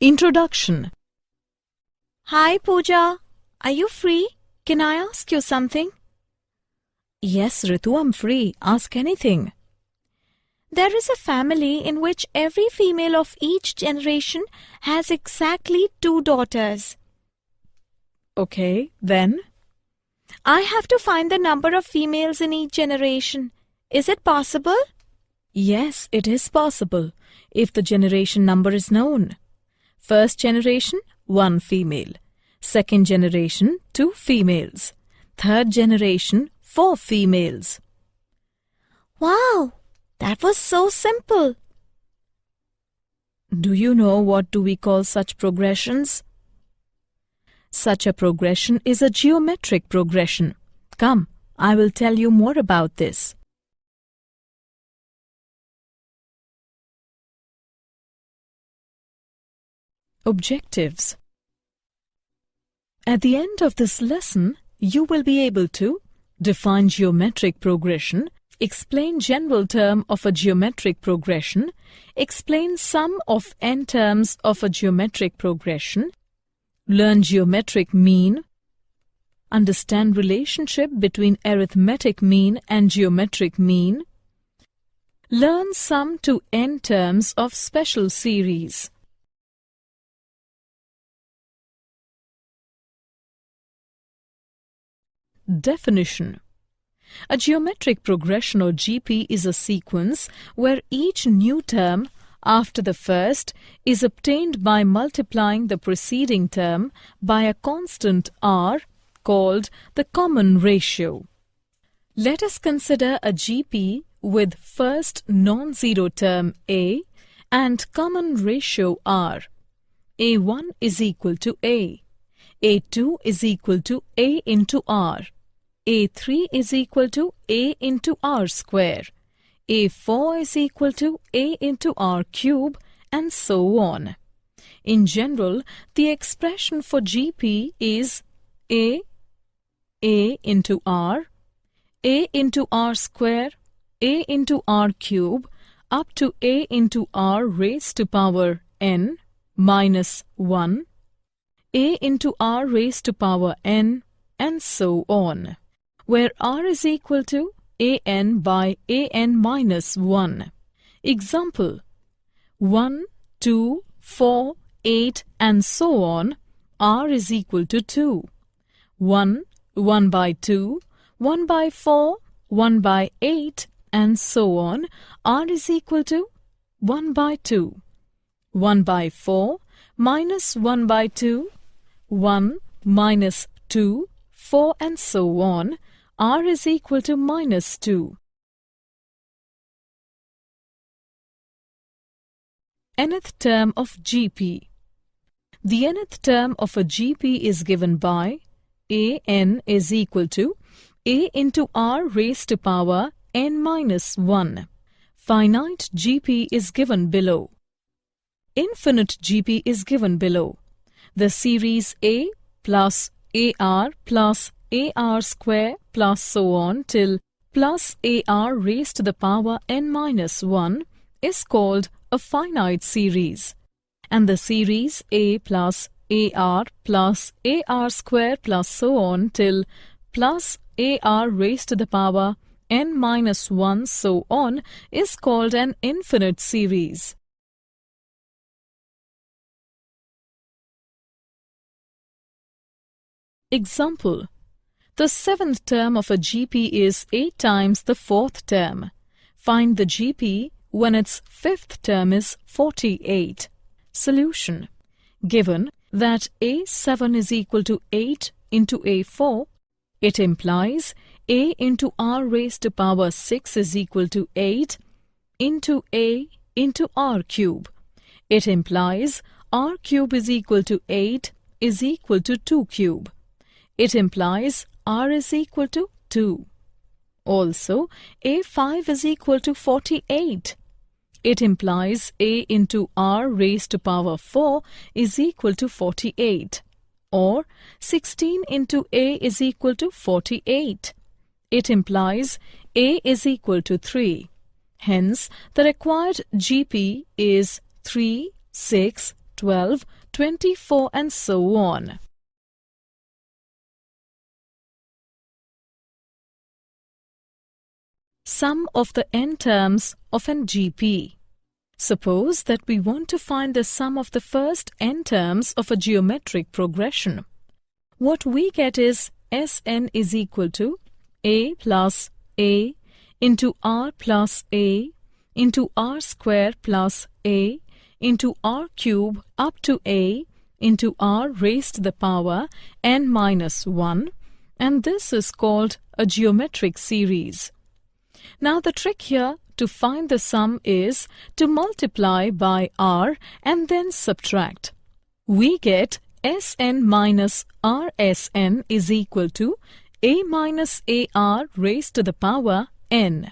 Introduction. Hi Pooja, are you free? Can I ask you something? Yes, Ritu, I'm free. Ask anything. There is a family in which every female of each generation has exactly 2 daughters. Okay, then? I have to find the number of females in each generation. Is it possible? Yes, it is possible, if the generation number is known. First generation, 1 female. Second generation, 2 females. Third generation, 4 females. Wow, that was so simple. Do you know what do we call such progressions? Such a progression is a geometric progression. Come, I will tell you more about this. Objectives. At the end of this lesson, you will be able to define geometric progression, explain general term of a geometric progression, explain sum of n terms of a geometric progression, learn geometric mean, understand relationship between arithmetic mean and geometric mean, learn sum to n terms of special series. Definition. A geometric progression or GP is a sequence where each new term after the first is obtained by multiplying the preceding term by a constant r called the common ratio. Let us consider a GP with first non-zero term a and common ratio r. a1 is equal to a2 is equal to a into r, a3 is equal to a into r square, a4 is equal to a into r cube, and so on. In general, the expression for GP is a into r square, a into r cube, up to a into r raised to power n minus 1, a into r raised to power n, and so on, where r is equal to an by an minus 1. Example: 1, 2, 4, 8, and so on, r is equal to 2. 1, 1 by 2, 1 by 4, 1 by 8, and so on, r is equal to 1 by 2. 1 by 4, minus 1 by 2, 1 minus 2, 4, and so on, r is equal to minus 2. Nth term of GP. The nth term of a GP is given by an is equal to a into r raised to power n minus 1. Finite GP is given below. Infinite GP is given below. The series a plus ar square plus so on till plus ar raised to the power n minus 1 is called a finite series, and the series a plus ar square plus so on till plus ar raised to the power n minus 1 so on is called an infinite series. Example: the 7th term of a GP is 8 times the 4th term. Find the GP when its 5th term is 48. Solution: given that a7 is equal to 8 into a4, it implies a into r raised to power 6 is equal to 8 into a into r cube. It implies r cube is equal to 8 is equal to 2 cube. It implies r is equal to 2. Also, a5 is equal to 48. It implies a into r raised to power 4 is equal to 48. Or 16 into a is equal to 48. It implies a is equal to 3. Hence, the required GP is 3, 6, 12, 24 and so on. Sum of the n terms of an GP. Suppose that we want to find the sum of the first n terms of a geometric progression. What we get is Sn is equal to a plus a into r plus a into r square plus a into r cube up to a into r raised to the power n minus 1, and this is called a geometric series. Now the trick here to find the sum is to multiply by r and then subtract. We get Sn minus Rsn is equal to a minus ar raised to the power n.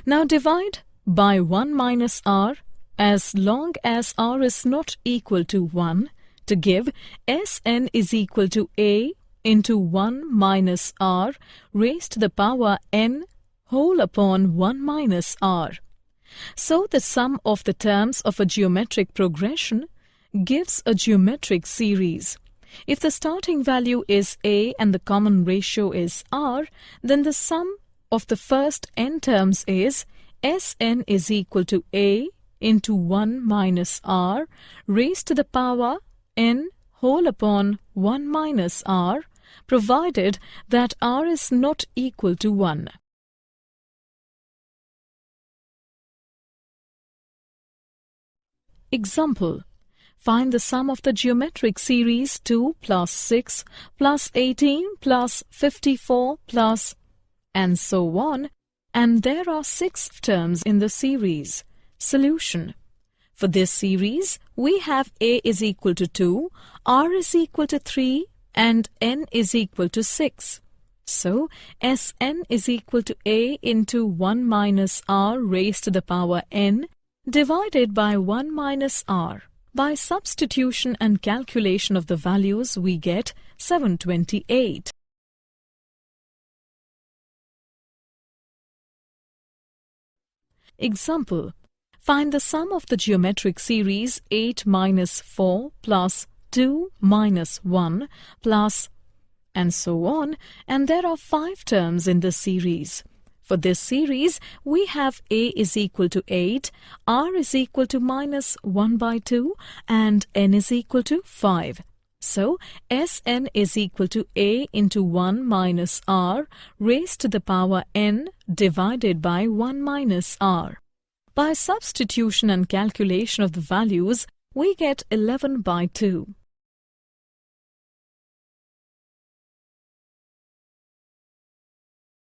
Now divide by 1 minus r as long as r is not equal to 1 to give Sn is equal to a into 1 minus r raised to the power n whole upon 1 minus r. So the sum of the terms of a geometric progression gives a geometric series. If the starting value is a and the common ratio is r, then the sum of the first n terms is Sn is equal to a into 1 minus r raised to the power n whole upon 1 minus r, provided that r is not equal to 1. Example: find the sum of the geometric series 2 plus 6 plus 18 plus 54 plus and so on, and there are 6 terms in the series. Solution: for this series, we have a is equal to 2, r is equal to 3 and n is equal to 6. So, Sn is equal to a into 1 minus r raised to the power n divided by 1 minus r. By substitution and calculation of the values, we get 728. Example: find the sum of the geometric series 8 minus 4 plus 2 minus 1 plus and so on, and there are 5 terms in the series. For this series, we have a is equal to 8, r is equal to minus 1 by 2 and n is equal to 5. So, Sn is equal to a into 1 minus r raised to the power n divided by 1 minus r. By substitution and calculation of the values, we get 11 by 2.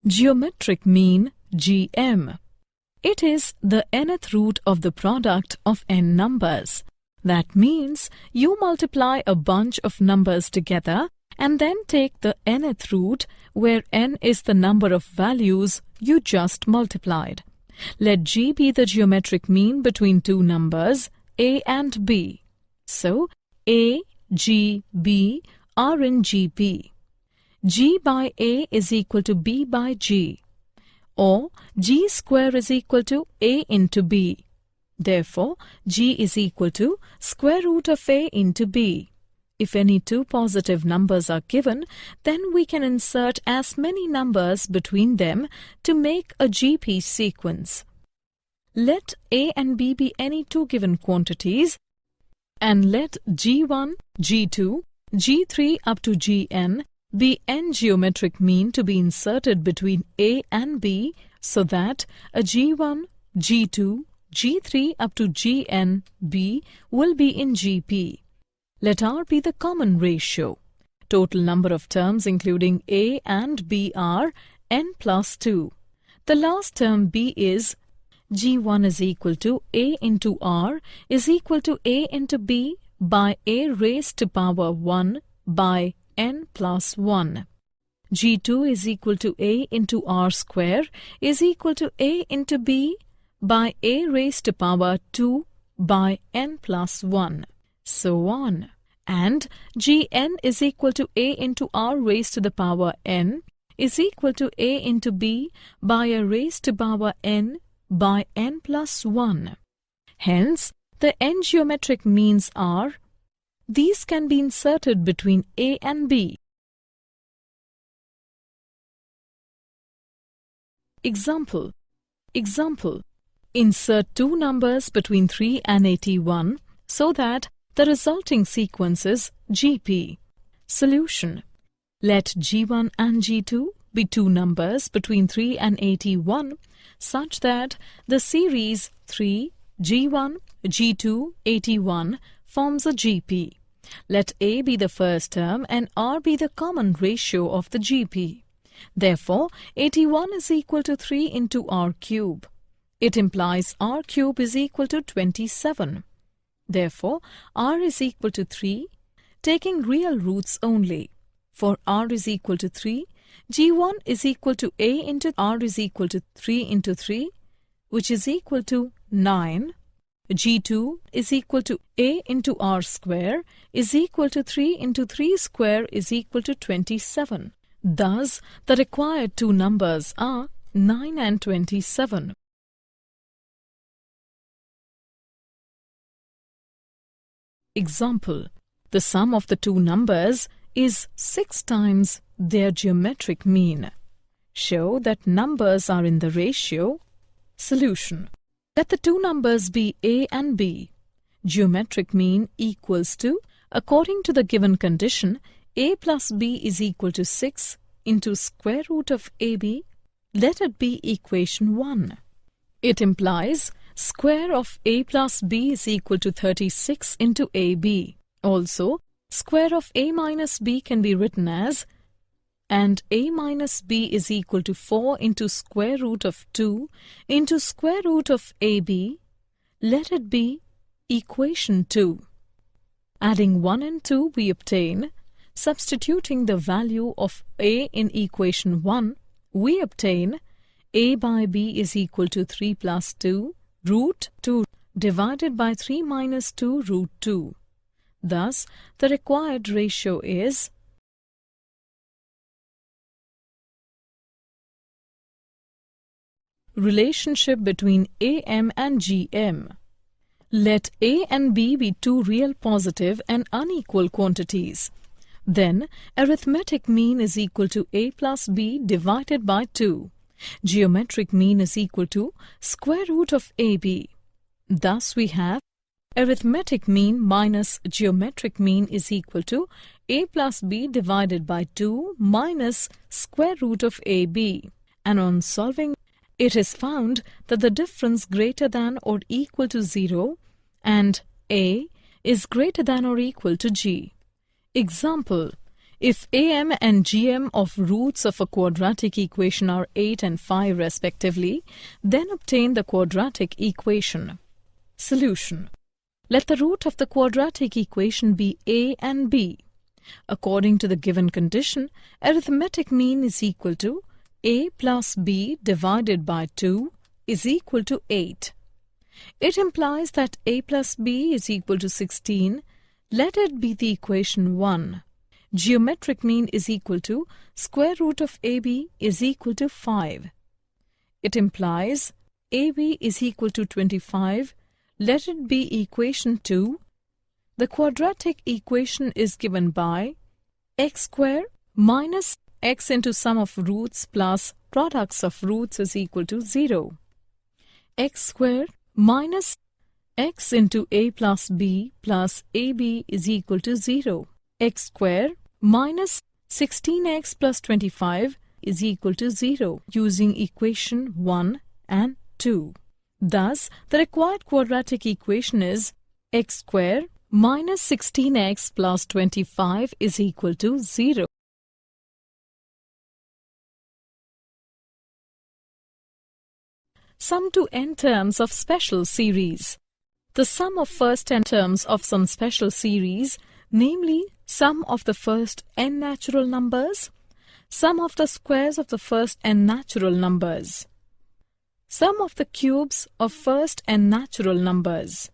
Geometric mean, GM. It is the nth root of the product of n numbers. That means you multiply a bunch of numbers together and then take the nth root, where n is the number of values you just multiplied. Let G be the geometric mean between two numbers, a and b. So, a, g, b are in GP. G by a is equal to b by g, or g square is equal to a into b. Therefore, g is equal to square root of a into b. If any two positive numbers are given, then we can insert as many numbers between them to make a GP sequence. Let a and b be any two given quantities, and let g1, g2, g3 up to gn be n geometric mean to be inserted between a and b, so that a g1, g2, g3 up to gn b will be in GP. Let r be the common ratio. Total number of terms including a and b are n plus 2. The last term b is g1 is equal to a into r is equal to a into b by a raised to power 1 by n plus 1. g2 is equal to a into r square is equal to a into b by a raised to power 2 by n plus 1. So on. And gn is equal to a into r raised to the power n is equal to a into b by a raised to power n by n plus 1. Hence, the n geometric means are These can be inserted between A and B. Example. Insert two numbers between 3 and 81 so that the resulting sequence is GP. Solution. Let G1 and G2 be two numbers between 3 and 81 such that the series 3, G1, G2, 81 forms a GP. Let A be the first term and R be the common ratio of the GP. Therefore, 81 is equal to 3 into R cube. It implies R cube is equal to 27. Therefore, R is equal to 3, taking real roots only. For R is equal to 3, G1 is equal to A into R is equal to 3 into 3, which is equal to 9. G2 is equal to A into R square is equal to 3 into 3 square is equal to 27. Thus, the required two numbers are 9 and 27. Example. The sum of the two numbers is 6 times their geometric mean. Show that numbers are in the ratio. Solution. Let the two numbers be A and B. Geometric mean equals to, according to the given condition, A plus B is equal to 6 into square root of AB. Let it be equation 1. It implies square of A plus B is equal to 36 into AB. Also, square of A minus B can be written as, and A minus B is equal to 4 into square root of 2 into square root of AB. Let it be equation 2. Adding 1 and 2 we obtain, substituting the value of A in equation 1, we obtain A by B is equal to 3 plus 2 root 2 divided by 3 minus 2 root 2. Thus, the required ratio is relationship between AM and GM. Let A and B be two real positive and unequal quantities. Then, arithmetic mean is equal to A plus B divided by 2. Geometric mean is equal to square root of AB. Thus, we have arithmetic mean minus geometric mean is equal to A plus B divided by 2 minus square root of AB. And on solving, it is found that the difference greater than or equal to 0 and A is greater than or equal to G. Example. If AM and GM of roots of a quadratic equation are 8 and 5 respectively, then obtain the quadratic equation. Solution. Let the root of the quadratic equation be A and B. According to the given condition, arithmetic mean is equal to A plus B divided by 2 is equal to 8. It implies that A plus B is equal to 16. Let it be the equation 1. Geometric mean is equal to square root of AB is equal to 5. It implies AB is equal to 25. Let it be equation 2. The quadratic equation is given by x square minus x into sum of roots plus products of roots is equal to 0. X square minus x into A plus B plus AB is equal to 0. X square minus 16x plus 25 is equal to 0 using equation 1 and 2. Thus, the required quadratic equation is x square minus 16x plus 25 is equal to 0. Sum to n terms of special series. The sum of first n terms of some special series, namely sum of the first n natural numbers, sum of the squares of the first n natural numbers, sum of the cubes of first n natural numbers.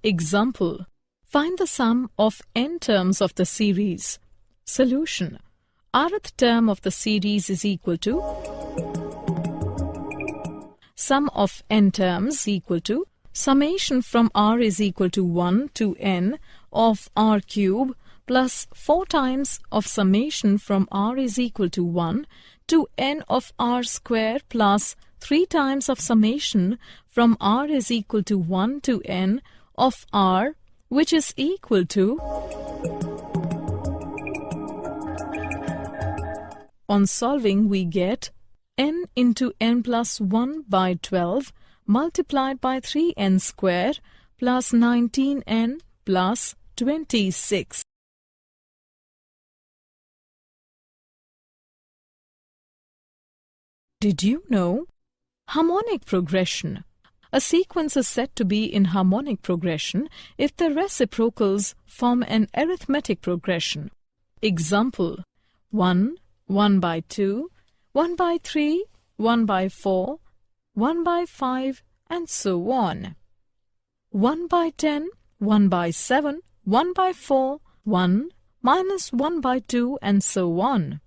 Example. Find the sum of n terms of the series. Solution. Rth term of the series is equal to sum of n terms equal to summation from r is equal to 1 to n of r cube plus 4 times of summation from r is equal to 1 to n of r square plus 3 times of summation from r is equal to 1 to n of r, which is equal to... On solving, we get n into n plus 1 by 12 multiplied by 3n square plus 19n plus 26. Did you know? Harmonic progression. A sequence is said to be in harmonic progression if the reciprocals form an arithmetic progression. Example: 1, 1 by 2, 1 by 3, 1 by 4, 1 by 5, and so on. 1 by 10, 1 by 7, 1 by 4, 1, minus 1 by 2, and so on.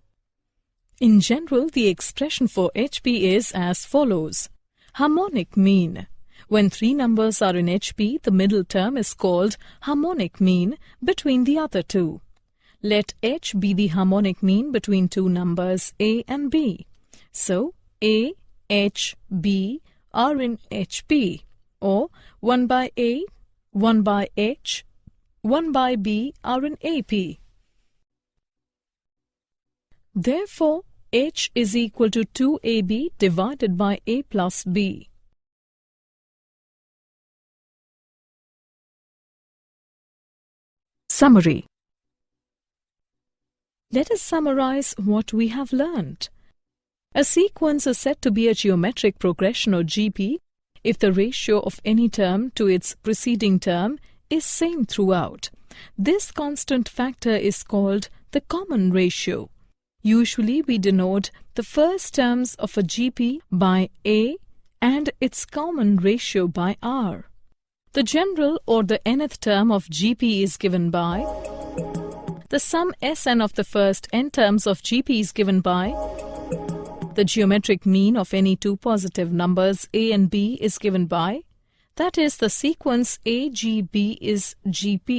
In general, the expression for HP is as follows. Harmonic mean. When three numbers are in HP, the middle term is called harmonic mean between the other two. Let H be the harmonic mean between two numbers A and B. So, A, H, B are in HP, or 1 by A, 1 by H, 1 by B are in AP. Therefore, H is equal to 2AB divided by A plus B. Summary. Let us summarize what we have learned. A sequence is said to be a geometric progression or GP if the ratio of any term to its preceding term is same throughout. This constant factor is called the common ratio. Usually we denote the first terms of a GP by A and its common ratio by R. The general or the nth term of GP is given by the sum Sn of the first n terms of GP is given by the geometric mean of any two positive numbers A and B is given by, that is, the sequence AGB is GP.